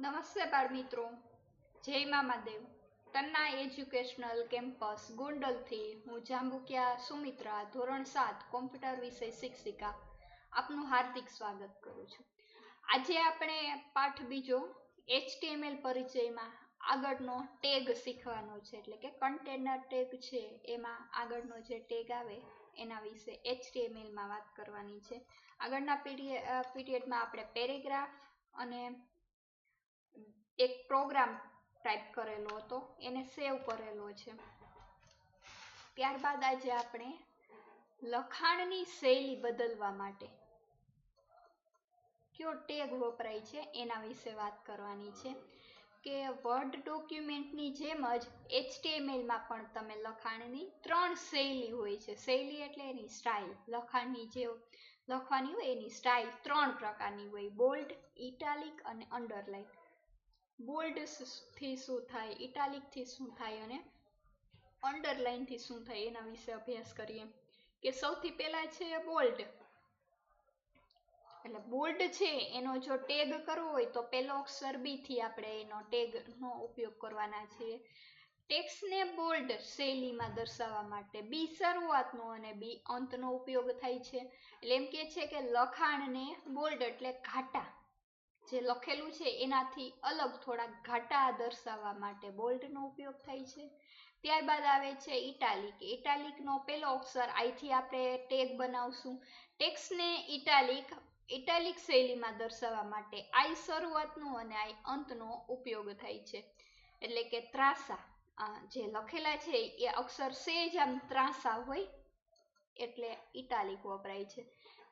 નમસ્તે બાળ મિત્રો, જય મામાદેવ. તન્ના એજ્યુકેશનલ કેમ્પસ ગોંડલથી હું જાંબુકિયા સુમિત્રા ધોરણ 7 કોમ્પ્યુટર વિષય શિક્ષિકા આપનું હાર્દિક સ્વાગત કરું છું. આજે આપણે પાઠ બીજો HTML પરિચયમાં આગળનો ટેગ શીખવાનો છે, એટલે કે કન્ટેનર ટેગ છે એમાં આગળનો જે ટેગ આવે એના વિશે HTML માં વાત કરવાની છે. આગળના પીરિયડમાં આપણે પેરેગ્રાફ અને એક પ્રોગ્રામ ટાઈપ કરેલો હતો, એને સેવ કરેલો છે. ત્યારબાદ આજે આપણે લખાણની શૈલી બદલવા માટે કયો ટેગ વપરાય છે એના વિશે વાત કરવાની છે. કે વર્ડ ડોક્યુમેન્ટની જેમ જ HTML માં પણ તમે લખાણની 3 શૈલી હોય છે. શૈલી એટલે એની સ્ટાઇલ. લખાણની જે લખવાની હોય એની સ્ટાઇલ 3 પ્રકારની હોય: બોલ્ડ, ઇટાલિક અને અંડરલાઇન. બોલ્ડ થી શું થાય, ઇટાલિક થી શું થાય અને અંડરલાઇન થી શું થાય એના વિશે અભ્યાસ કરીએ. કે સૌથી પહેલા છે બોલ્ડ. એટલે બોલ્ડ છે એનો જો ટેગ કરવો હોય તો પેલો અક્ષર B થી આપણે એનો ટેગ નો ઉપયોગ કરવાના છે. ટેક્સ્ટને બોલ્ડ શૈલીમાં દર્શાવવા માટે B શરૂઆતનો અને B અંતનો ઉપયોગ થાય છે. એટલે એમ કે છે કે લખાણને બોલ્ડ એટલે ઘાટા, જે લખેલું છે એનાથી અલગ થોડા ઘાટા દર્શાવવા માટે બોલ્ડ નો ઉપયોગ થાય છે. ત્યારબાદ આવે છે ઇટાલિક. ઇટાલિક નો પેલો અક્ષર I થી આપણે ટેગ બનાવશું. ટેક્સ્ટને ઇટાલિક શૈલીમાં દર્શાવવા માટે I શરૂઆતનો અને I અંતનો ઉપયોગ થાય છે. એટલે કે ત્રાંસા જે લખેલા છે એ અક્ષર સહેજ આમ ત્રાંસા હોય એટલે ઇટાલિક વપરાય છે.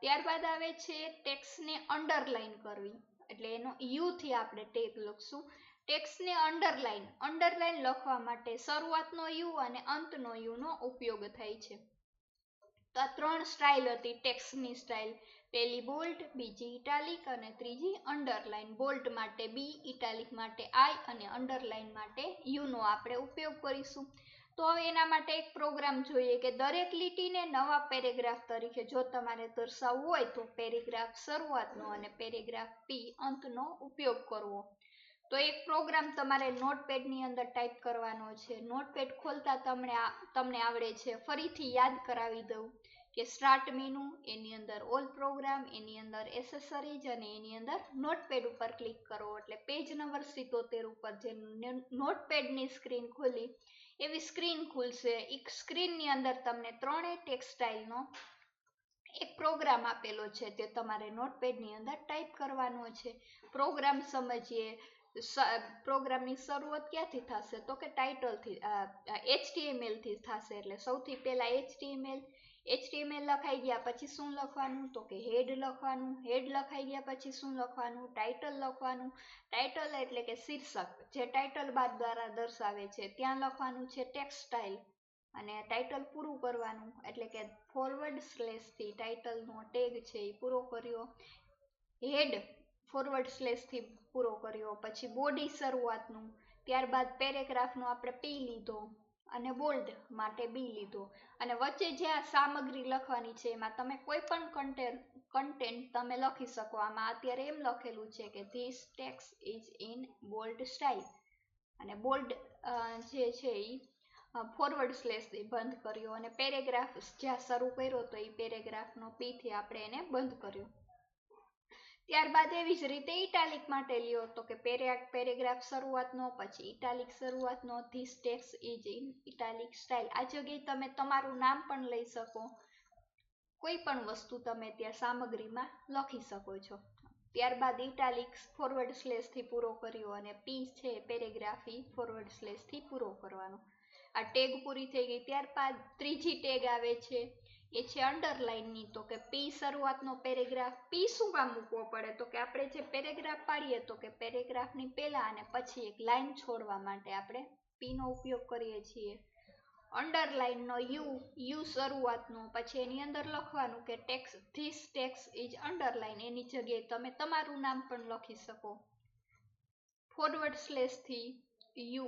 ત્યારબાદ આવે છે ટેક્સ્ટને અંડરલાઇન કરવી. એટલે એનો U થી આપણે ટેગ લખશું. ટેક્સ્ટને અંડરલાઇન લખવા માટે શરૂઆતનો U અને અંતનો U નો ઉપયોગ થાય છે. તો આ 3 સ્ટાઇલ હતી ટેક્સ્ટની સ્ટાઇલ. પહેલી બોલ્ડ, બીજી ઇટાલિક અને ત્રીજી અંડરલાઇન. બોલ્ડ માટે B, ઇટાલિક માટે I અને અંડરલાઇન માટે U નો આપણે ઉપયોગ કરીશું. તો હવે એના માટે એક પ્રોગ્રામ જોઈએ કે દરેક લીટીને નવા પેરેગ્રાફ તરીકે જો તમારે દર્શાવવું હોય તો પેરેગ્રાફ શરૂઆતનો અને પેરેગ્રાફ P અંતનો ઉપયોગ કરવો. તો એક પ્રોગ્રામ તમારે નોટપેડ ની અંદર ટાઈપ કરવાનો છે. નોટપેડ ખોલતા તમને આવડે છે. ફરીથી યાદ કરાવી દઉં કે સ્ટાર્ટ મેનુ, એની અંદર ઓલ પ્રોગ્રામ, એની અંદર એસેસરીઝ અને એની અંદર નોટપેડ ઉપર ક્લિક કરો એટલે પેજ નંબર 77 ઉપર જે નોટપેડની સ્ક્રીન ખુલી એવી સ્ક્રીન ખુલશે. એક સ્ક્રીનની અંદર તમને 3 ટેક્સ્ટ સ્ટાઇલનો એક પ્રોગ્રામ આપેલો છે, તે તમારે નોટપેડની અંદર ટાઈપ કરવાનો છે. પ્રોગ્રામ સમજીએ. પ્રોગ્રામની શરૂઆત ક્યાંથી થશે તો કે ટાઇટલથી, HTML થી થશે. એટલે સૌથી પહેલા HTML લખાઈ ગયા પછી શું લખવાનું તો કે હેડ લખવાનું. હેડ લખાઈ ગયા પછી શું લખવાનું, ટાઇટલ લખવાનું. ટાઇટલ એટલે કે શીર્ષક, જે ટાઇટલ બાર દ્વારા દર્શાવે છે ત્યાં લખવાનું છે ટેક્સ્ટ સ્ટાઇલ. અને ટાઇટલ પૂરું કરવાનું એટલે કે ફોરવર્ડ સ્લેશ થી ટાઇટલનો ટેગ છે એ પૂરો કર્યો. હેડ ફોરવર્ડ સ્લેશ થી પૂરો કર્યો. પછી બોડી શરૂઆતનું. ત્યારબાદ પેરેગ્રાફનો આપણે P લીધો અને બોલ્ડ માટે B લીધો. અને વચ્ચે જ્યાં સામગ્રી લખવાની છે એમાં તમે કોઈ પણ કન્ટેન્ટ તમે લખી શકો. આમાં અત્યારે એમ લખેલું છે કે this text is in bold style. અને બોલ્ડ જે છે એ ફોરવર્ડ સ્લેશ થી બંધ કર્યો અને પેરેગ્રાફ જ્યાં શરૂ કર્યો તો એ પેરેગ્રાફનો P થી આપણે એને બંધ કર્યો. ત્યારબાદ એવી જ રીતે ઇટાલિક માટે લ્યો તો કે પેરેગ્રાફ શરૂઆતનો, પછી ઇટાલિક શરૂઆતનો, this text is in italic style. આ જગ્યાએ તમે તમારું નામ પણ લઈ શકો, કોઈ પણ વસ્તુ તમે ત્યાં સામગ્રીમાં લખી શકો છો. ત્યારબાદ ઇટાલિક ફોરવર્ડ સ્લેશ થી પૂરો કર્યો અને P છે પેરેગ્રાફ ફોરવર્ડ સ્લેશ થી પૂરો કરવાનો. આ ટેગ પૂરી થઈ ગઈ. ત્યારબાદ ત્રીજી ટેગ આવે છે એ છે અંડરલાઇન ની. તો કે P શરૂઆતનો પેરેગ્રાફ. P શું કામ મૂકવો પડે તો કે આપણે જે પેરેગ્રાફ પાડીએ તો કે પેરેગ્રાફની પહેલા અને પછી એક લાઈન છોડવા માટે આપણે P નો ઉપયોગ કરીએ છીએ. અંડરલાઇન નો U શરૂઆતનો, પછી એની અંદર લખવાનું કે ધીસ ટેક્સ્ટ ઇઝ અંડરલાઇન. એની જગ્યાએ તમે તમારું નામ પણ લખી શકો. ફોરવર્ડ સ્લેશ થી U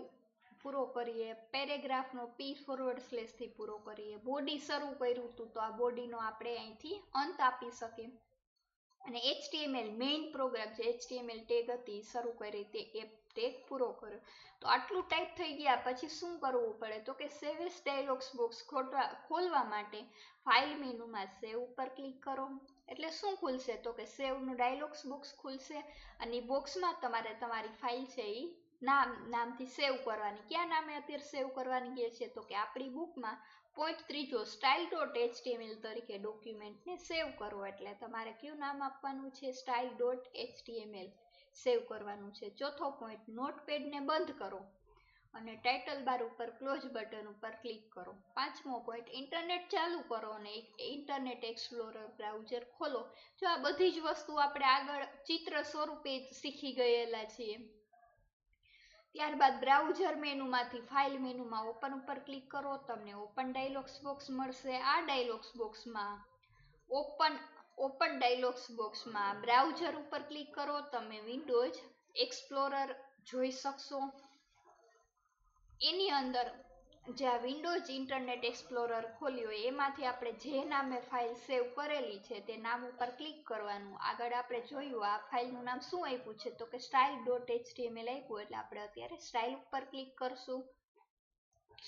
પૂરો કરીએ. પેરેગ્રાફનો P ફોરવર્ડ સ્લેશ થી પૂરો કરીએ. બોડી શરૂ કર્યું હતું તો આ બોડીનો આપણે અહીંથી અંત આપી શકીએ. અને HTML મેઇન પ્રોગ્રામ છે, HTML ટેગ હતી શરૂ કરી તે એ ટેગ પૂરો કર્યો. તો આટલું ટાઈપ થઈ ગયા પછી શું કરવું પડે તો કે સેવ એઝ ડાયલોગ્સ બોક્સ ખોલવા માટે ફાઇલ મેનુમાં સેવ ઉપર ક્લિક કરો. એટલે શું ખુલશે તો કે સેવનું ડાયલોગ્સ બોક્સ ખુલશે અને બોક્સમાં તમારે તમારી ફાઇલ છે એ નામથી સેવ કરવાની. ક્યાં નામે અત્યારે સેવ કરવાની કે છે તો કે આપણી બુકમાં પોઈન્ટ ત્રીજો style.html તરીકે ડોક્યુમેન્ટને સેવ કરો. એટલે તમારે કયું નામ આપવાનું છે style.html સેવ કરવાનું છે. ચોથો પોઈન્ટ નોટપેડને બંધ કરો અને ટાઇટલ બાર ઉપર ક્લોઝ બટન ઉપર ક્લિક કરો. પાંચમો પોઈન્ટ ઇન્ટરનેટ ચાલુ કરો અને ઇન્ટરનેટ એક્સપ્લોરર બ્રાઉઝર ખોલો. જો આ બધી જ વસ્તુ આપણે આગળ ચિત્ર સ્વરૂપે શીખી ગયેલા છીએ. ત્યારબાદ બ્રાઉઝર મેનુમાંથી ફાઇલ મેનુમાં ઓપન ઉપર ક્લિક કરો. તમને ઓપન ડાયલોગ્સ બોક્સ મળશે. આ ડાયલોગ્સ બોક્સમાં ઓપન ડાયલોગ્સ બોક્સમાં બ્રાઉઝર ઉપર ક્લિક કરો. તમે વિન્ડોઝ એક્સપ્લોરર જોઈ શકશો. એની અંદર જ્યાં વિન્ડોઝ ઇન્ટરનેટ એક્સપ્લોરર ખોલ્યું હોય એમાંથી આપણે જે નામે ફાઇલ સેવ કરેલી છે તે નામ ઉપર ક્લિક કરવાનું. આગળ આપણે જોયું આ ફાઇલનું નામ શું આપ્યું છે તો કે style.html આપ્યું. એટલે આપણે અત્યારે સ્ટાઇલ ઉપર ક્લિક કરશું.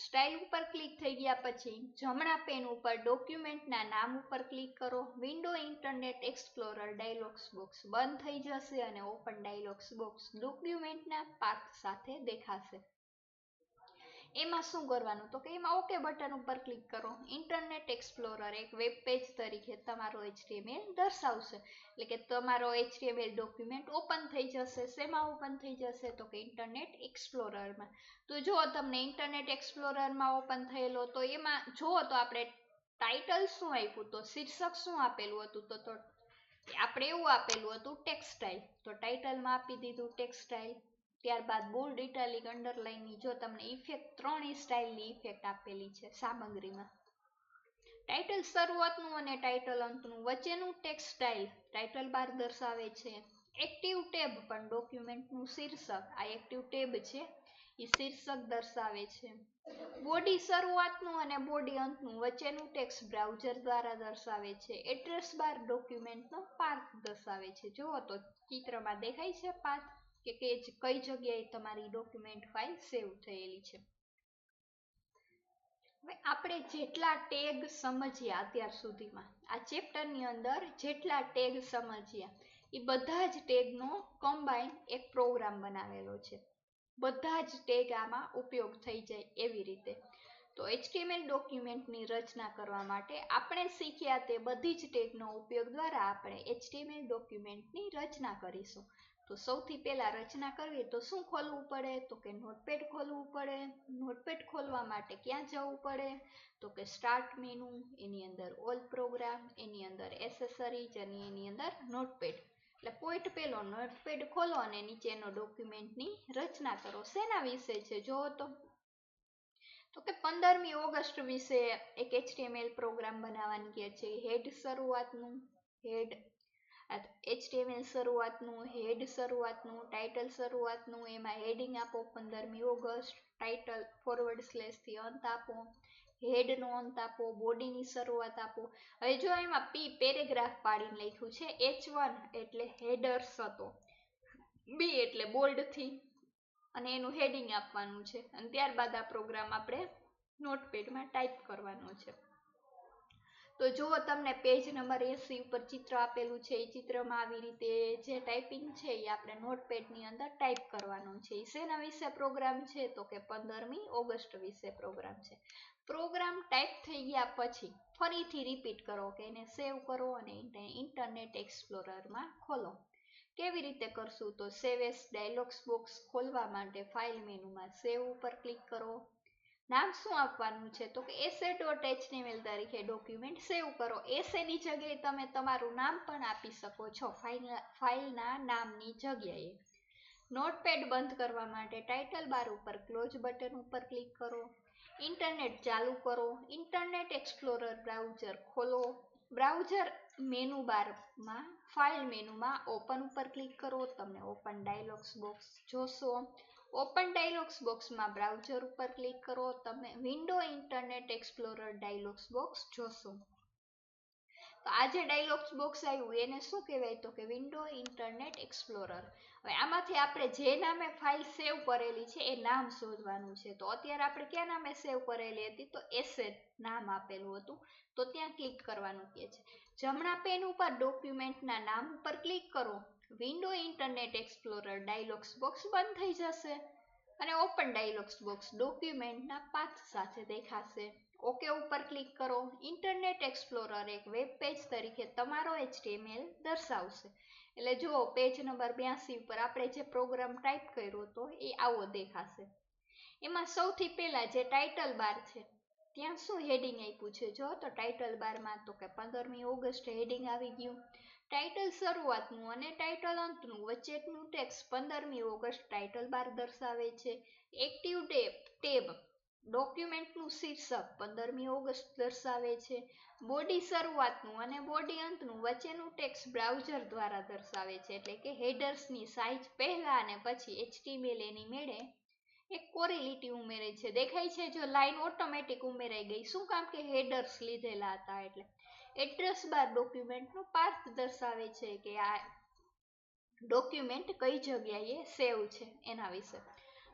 સ્ટાઇલ ઉપર ક્લિક થઈ ગયા પછી જમણા પેન ઉપર ડોક્યુમેન્ટના નામ ઉપર ક્લિક કરો. Window internet explorer dialogues box બંધ થઈ જશે અને ઓપન ડાયલોગ્સ બોક્સ ડોક્યુમેન્ટના પાથ સાથે દેખાશે. એમાં શું કરવાનું તો કે એમાં ઓકે બટન ઉપર ક્લિક કરો. ઇન્ટરનેટ એક્સપ્લોરર એક વેબ પેજ તરીકે તમારો HTML દર્શાવશે. એટલે કે તમારો HTML ડોક્યુમેન્ટ ઓપન થઈ જશે. શેમાં ઓપન થઈ જશે તો કે ઇન્ટરનેટ એક્સપ્લોરરમાં. તો જો તમને ઇન્ટરનેટ એક્સપ્લોરરમાં ઓપન થયેલો તો એમાં જુઓ તો આપણે ટાઇટલ શું આપ્યું તો શીર્ષક શું આપેલું હતું તો આપણે એવું આપેલું હતું ટેક્સટાઇલ. તો ટાઇટલમાં આપી દીધું ટેક્સટાઇલ. ત્યારબાદ બોલ્ડ ઇટાલિક અંડરલાઇનની જો તમને ઇફેક્ટ 3 સ્ટાઇલની ઇફેક્ટ આપેલી છે સામગ્રીમાં. ટાઇટલ શરૂઆતનું અને ટાઇટલ અંતનું વચ્ચેનું ટેક્સ્ટ સ્ટાઇલ ટાઇટલ બાર દર્શાવે છે. એક્ટિવ ટેબ પણ ડોક્યુમેન્ટનું શીર્ષક આ એક્ટિવ ટેબ છે એ શીર્ષક દર્શાવે છે. બોડી શરૂઆતનું અને બોડી અંતનું વચ્ચેનું ટેક્સ્ટ બ્રાઉઝર દ્વારા દર્શાવે છે. એડ્રેસ બાર ડોક્યુમેન્ટનો પાથ દર્શાવે છે. જુઓ તો ચિત્રમાં દેખાય છે પાથ કે કઈ જગ્યાએ તમારી ડોક્યુમેન્ટ ફાઇલ સેવ થયેલી છે. હવે આપણે જેટલા ટેગ સમજ્યા અત્યાર સુધીમાં આ ચેપ્ટરની અંદર જેટલા ટેગ સમજ્યા એ બધા જ ટેગનો કમ્બાઈન એક પ્રોગ્રામ બનાવેલો છે. બધા જ ટેગ આમાં ઉપયોગ થઈ જાય એવી રીતે. તો HTML ડોક્યુમેન્ટની રચના કરવા માટે આપણે શીખ્યા તે બધી જ ટેગનો ઉપયોગ દ્વારા આપણે HTML ડોક્યુમેન્ટની રચના કરીશું. તો સૌથી પહેલા રચના કરવી તો શું ખોલવું પડે તો કે નોટપેડ ખોલવું પડે. નોટપેડ ખોલવા માટે ક્યાં જવું પડે તો કે સ્ટાર્ટ મેનુ, એની અંદર ઓલ પ્રોગ્રામ, એની અંદર એસેસરીઝ અને એની અંદર નોટપેડ. એટલે પોઈન્ટ પેલો નોટપેડ ખોલો અને નીચેનો ડોક્યુમેન્ટની રચના કરો. શેના વિશે છે જોવો તો કે 15મી ઓગસ્ટ વિશે એક HTML પ્રોગ્રામ બનાવવાની કે છે. હેડ શરૂઆતનું હેડ HTML શરૂઆતનું, હેડ શરૂઆતનું, ટાઇટલ શરૂઆતનું. એમાં હેડિંગ આપો 15મી ઓગસ્ટ, ટાઇટલ ફોરવર્ડ સ્લેશથી અંત આપો, હેડનો અંત આપો, બોડીની શરૂઆત આપો. હવે જો એમાં પેરેગ્રાફ પાડીને લખ્યું છે. H1 એટલે હેડર્સ હતો, B એટલે બોલ્ડથી અને એનું હેડિંગ આપવાનું છે. અને ત્યારબાદ આ પ્રોગ્રામ આપણે નોટપેડમાં ટાઈપ કરવાનો છે. તો જુઓ તમને પેજ નંબર 80 ઉપર ચિત્ર આપેલું છે. એ ચિત્રમાં આવી રીતે જે ટાઈપિંગ છે એ આપણે નોટપેડની અંદર ટાઈપ કરવાનું છે. શેના વિશે પ્રોગ્રામ છે તો કે 15મી ઓગસ્ટ વિશે પ્રોગ્રામ છે. પ્રોગ્રામ ટાઈપ થઈ ગયા પછી ફરીથી રિપીટ કરો કે એને સેવ કરો અને ઇન્ટરનેટ એક્સપ્લોરરમાં ખોલો. કેવી રીતે કરશું તો સેવ એઝ ડાયલોગ્સ બોક્સ ખોલવા માટે ફાઇલ મેનુમાં સેવ ઉપર ક્લિક કરો. નામ શું આપવાનું છે તો કે essay.html તરીકે ડોક્યુમેન્ટ સેવ કરો. એસેની જગ્યાએ તમે તમારું નામ પણ આપી શકો છો ફાઇલના નામની જગ્યાએ. નોટપેડ બંધ કરવા માટે ટાઇટલ બાર ઉપર ક્લોઝ બટન ઉપર ક્લિક કરો. ઇન્ટરનેટ ચાલુ કરો. ઇન્ટરનેટ એક્સપ્લોરર બ્રાઉઝર ખોલો. બ્રાઉઝર મેનુ બારમાં ફાઇલ મેનુમાં ઓપન ઉપર ક્લિક કરો. તમે ઓપન ડાયલોગ્સ બોક્સ જોશો. ઓપન ડાયલોગ્સ બોક્સમાં બ્રાઉઝર ઉપર ક્લિક કરો. તમે window internet explorer dialogues box જોશો. તો આ જે ડાયલોગ્સ બોક્સ આવ્યું એને શું કહેવાય તો કે વિન્ડો ઇન્ટરનેટ એક્સપ્લોરર. હવે આમાંથી આપણે જે નામે ફાઇલ સેવ કરેલી છે એ નામ શોધવાનું છે. તો અત્યારે આપણે કયા નામે સેવ કરેલી હતી તો એસેટ નામ આપેલું હતું. તો ત્યાં ક્લિક કરવાનું કહે છે. જમણા પેન ઉપર ડોક્યુમેન્ટના નામ ઉપર ક્લિક કરો. Window internet explorer dialogues box બંધ થઈ જશે અને ઓપન ડાયલોગ્સ બોક્સ ડોક્યુમેન્ટના પાથ સાથે દેખાશે. ઓકે ઉપર ક્લિક કરો. ઇન્ટરનેટ એક્સપ્લોરર એક વેબ પેજ તરીકે તમારો HTML દર્શાવશે. એટલે જો પેજ નંબર 82 ઉપર આપણે જે પ્રોગ્રામ ટાઈપ કર્યો હતો એ આવો દેખાશે. એમાં સૌથી પહેલા જે ટાઇટલ બાર છે ત્યાં શું હેડિંગ આપ્યું છે જો તો ટાઇટલ બારમાં તો કે 15મી ઓગસ્ટ હેડિંગ આવી ગયું. ટાઇટલ શરૂઆતનું અને ટાઇટલ અંતનું વચ્ચેનું ટેક્સ્ટ 15મી ઓગસ્ટ ટાઇટલ બાર દર્શાવે છે. એક્ટિવ ટેબ ડોક્યુમેન્ટનું શીર્ષક 15મી ઓગસ્ટ દર્શાવે છે. બોડી શરૂઆતનું અને બોડી અંતનું વચ્ચેનું ટેક્સ્ટ બ્રાઉઝર દ્વારા દર્શાવે છે. એટલે કે હેડર્સની સાઇઝ પહેલા અને પછી HTML એની મેળે એક કોરી લીટી ઉમેરે છે. દેખાય છે જો લાઈન ઓટોમેટિક ઉમેરાઈ ગઈ. શું કામ કે હેડર્સ લીધેલા હતા એટલે. એડ્રેસ બાર ડોક્યુમેન્ટનું પાથ દર્શાવે છે કે આ ડોક્યુમેન્ટ કઈ જગ્યાએ સેવ છે એના વિશે.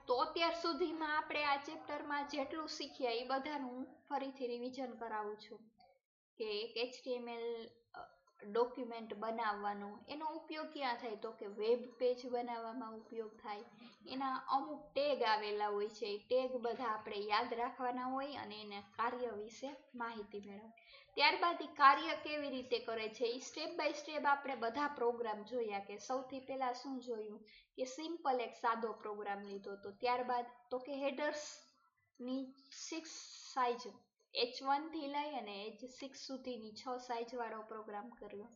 તો અત્યાર સુધીમાં આપણે આ ચેપ્ટરમાં જેટલું શીખ્યા એ બધાનું હું ફરીથી રિવિઝન કરાવું છું કે એક HTML ડોક્યુમેન્ટ બનાવવાનો એનો ઉપયોગ ક્યાં થાય તો કે વેબ પેજ બનાવવામાં ઉપયોગ થાય. એના અમુક ટેગ આવેલા હોય છે એ ટેગ બધા આપણે યાદ રાખવાના હોય અને એના કાર્ય વિશે માહિતી મેળવવી. ત્યારબાદ એ કાર્ય કેવી રીતે કરે છે એ સ્ટેપ બાય સ્ટેપ આપણે બધા પ્રોગ્રામ જોયા. કે સૌથી પહેલા શું જોયું કે સિમ્પલ એક સાદો પ્રોગ્રામ લીધો તો ત્યારબાદ તો કે હેડર્સની 6 સાઇઝ H1 થી લઈ અને H6 સુધીની 6 સાઇઝ વાળો પ્રોગ્રામ કર્યો.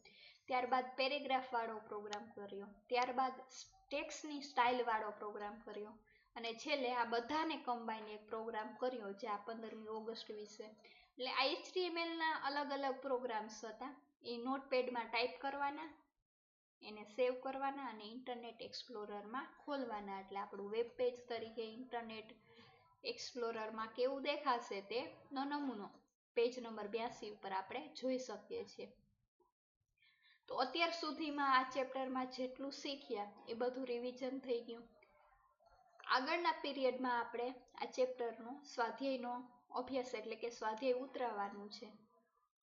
ત્યારબાદ પેરેગ્રાફ વાળો પ્રોગ્રામ કર્યો. ત્યારબાદ ટેક્સ્ટની સ્ટાઇલ વાળો પ્રોગ્રામ કર્યો અને છેલ્લે આ બધાને કમ્બાઈન એક પ્રોગ્રામ કર્યો જે આ 15મી ઓગસ્ટ વિશે. એટલે આ HTMLના અલગ અલગ પ્રોગ્રામ્સ હતા. એ નોટપેડમાં ટાઈપ કરવાના, એને સેવ કરવાના અને ઇન્ટરનેટ એક્સપ્લોરરમાં ખોલવાના. એટલે આપણું વેબ પેજ તરીકે ઇન્ટરનેટ એક્સપ્લોરરમાં કેવું દેખાશે તેનો નમૂનો પેજ નંબર 82 ઉપર આપણે જોઈ શકીએ છીએ. તો અત્યાર સુધીમાં આ ચેપ્ટરમાં જેટલું શીખ્યા એ બધું રિવિઝન થઈ ગયું. આગળના પીરિયડમાં આપણે આ ચેપ્ટરનો સ્વાધ્યાયનો અભ્યાસ એટલે કે સ્વાધ્યાય ઉતરાવવાનું છે.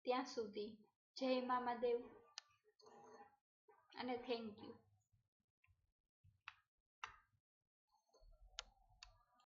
ત્યાં સુધી જય મામાદેવ અને થેન્ક યુ.